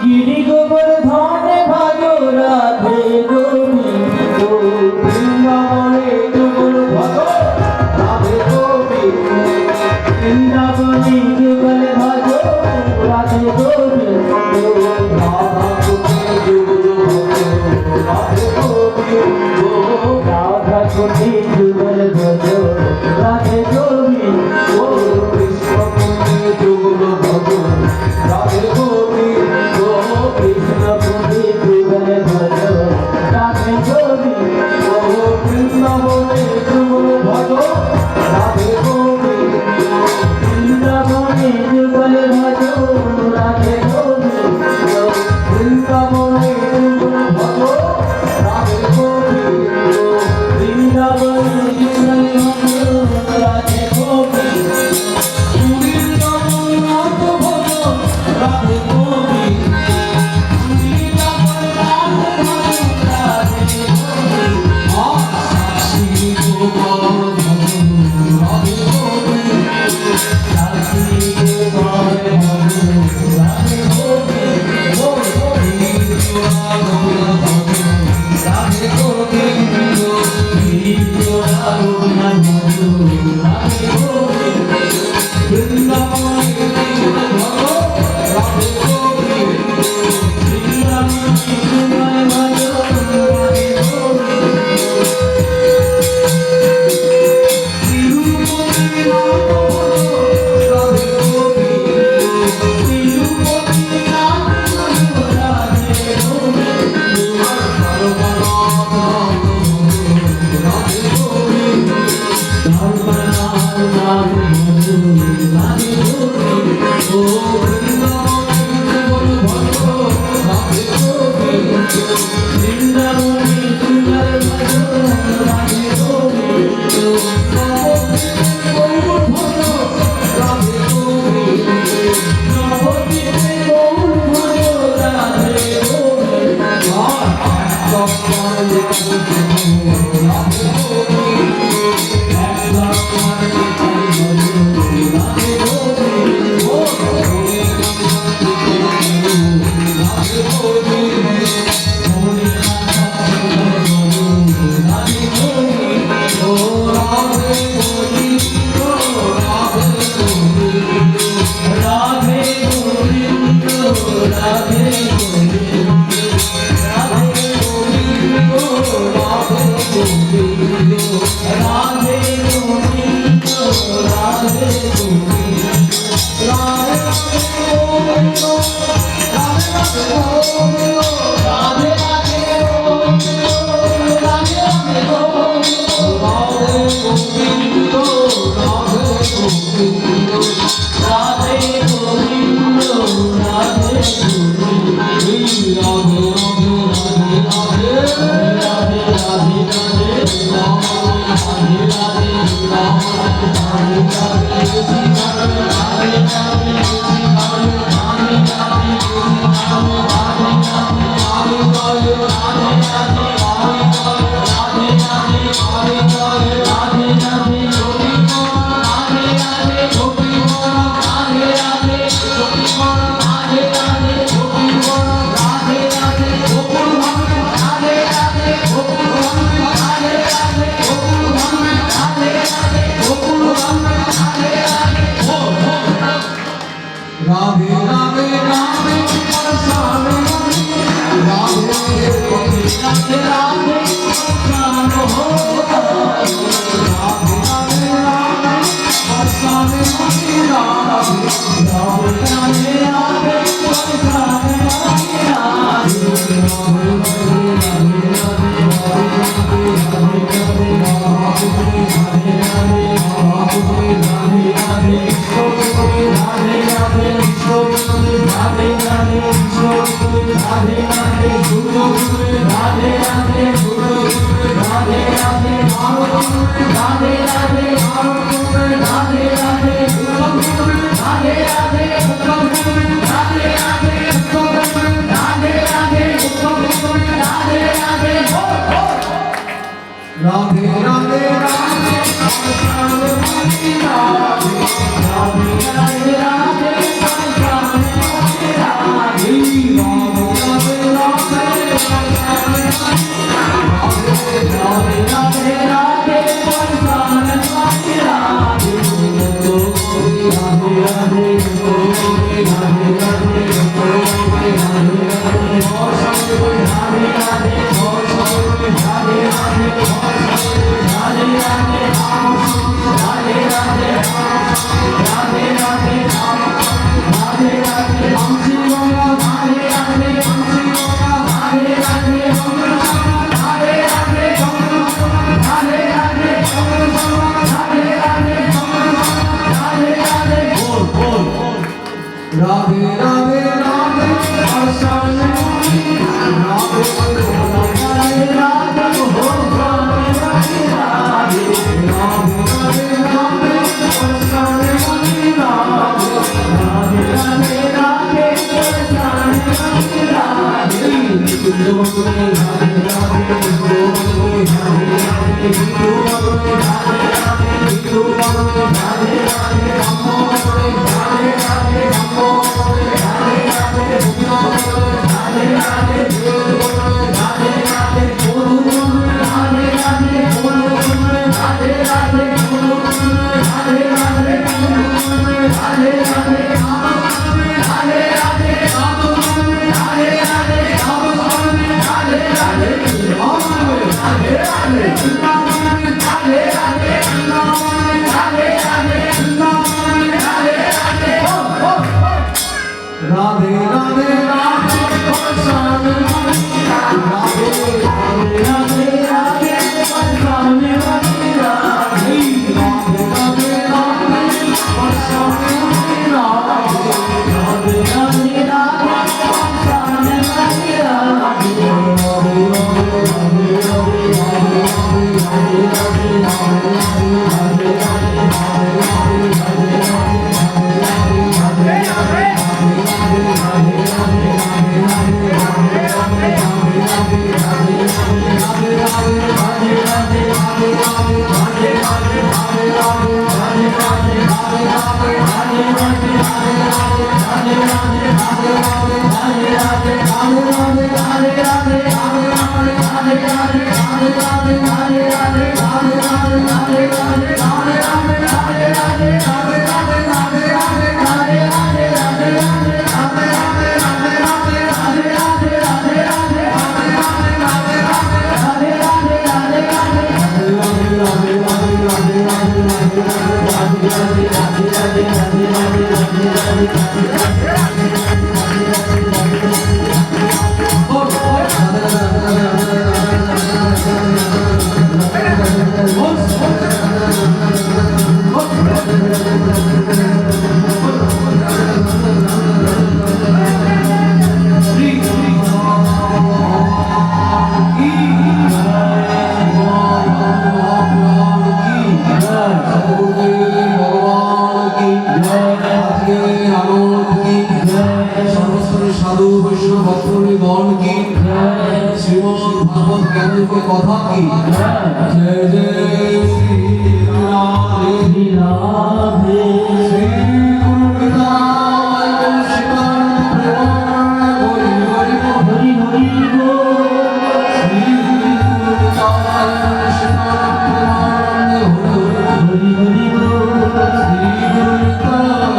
गिरि गोवर्धन भजो राधे गोविंद वृंदावने जुगल भजो राधे गोविंद वृंदावने जुगल भजो राधे गोविंद राधा कुटे जुगल भजो राधे गोविंद राधा कुटे जुगल भजो राधे गोविंद कृष्ण कुटे जुगल भजो राधे गोविंद कृष्ण कुटे जुगल भजो राधे गोविंद वृंदावने जुगल भजो राधे गोविंद वृंदावने जुगल भजो राधे गोविंद वृंदावने जुगल भजो राधे गोविंद वृंदावने जुगल भजो राधे गोविंद वृंदावनाथ भजो राधे गोविंद वृंदावनाथ भजो राधे गोविंद श्री गोपाल भजो राधे गोविंद श्री गोपाल भजो राधे गोविंद राधे गोविंद श्री गोपाल भजो राधे गोविंद वृंदावने जुगल भजो राधे गोविंद वृंदावने जुगल भजो राधे गोविंद तिरुपति नाथ भजो राधे गोविंद तिरुपति नाथ भजो राधे गोविंद राधे गोविंद धर्मनाथ नाथ भजो राधे गोविंद वृंदावने जुगल भजो राधे गोविंद गौर भजो राधे गोविंद नवद्वीपे गौर भजो राधे गोविंद राधे गोविंद राधे गोविंद राधे गोविंद राधे गोविंद राधे गोविंद राधे गोविंद राधे गोविंद राधे गोविंद राधे राधे गोविंद राधे राधे गोविंद राधे गोविंद राधे गोविंद राधे गोविंद राधे राधे राधे राधे राधे राधे राधे राधे राधे राधे राधे परेशान राधे राधे राधे परेशान वाली राधे राधे राधे राधे परेशान वाली राधे राधे राधे राधे परेशान वाली राधे साधु वैष्णव भक्तगण की श्रीमद् भागवत ज्ञान के कथा की जय जय श्री राधे राधे श्री गुरु पितामह शिवानंद प्रेमानंद हरि हरि हरि बोल श्री गुरु पितामह शिवानंद प्रेमानंद हरि हरि बोल श्री गुरु पितामह शिवानंद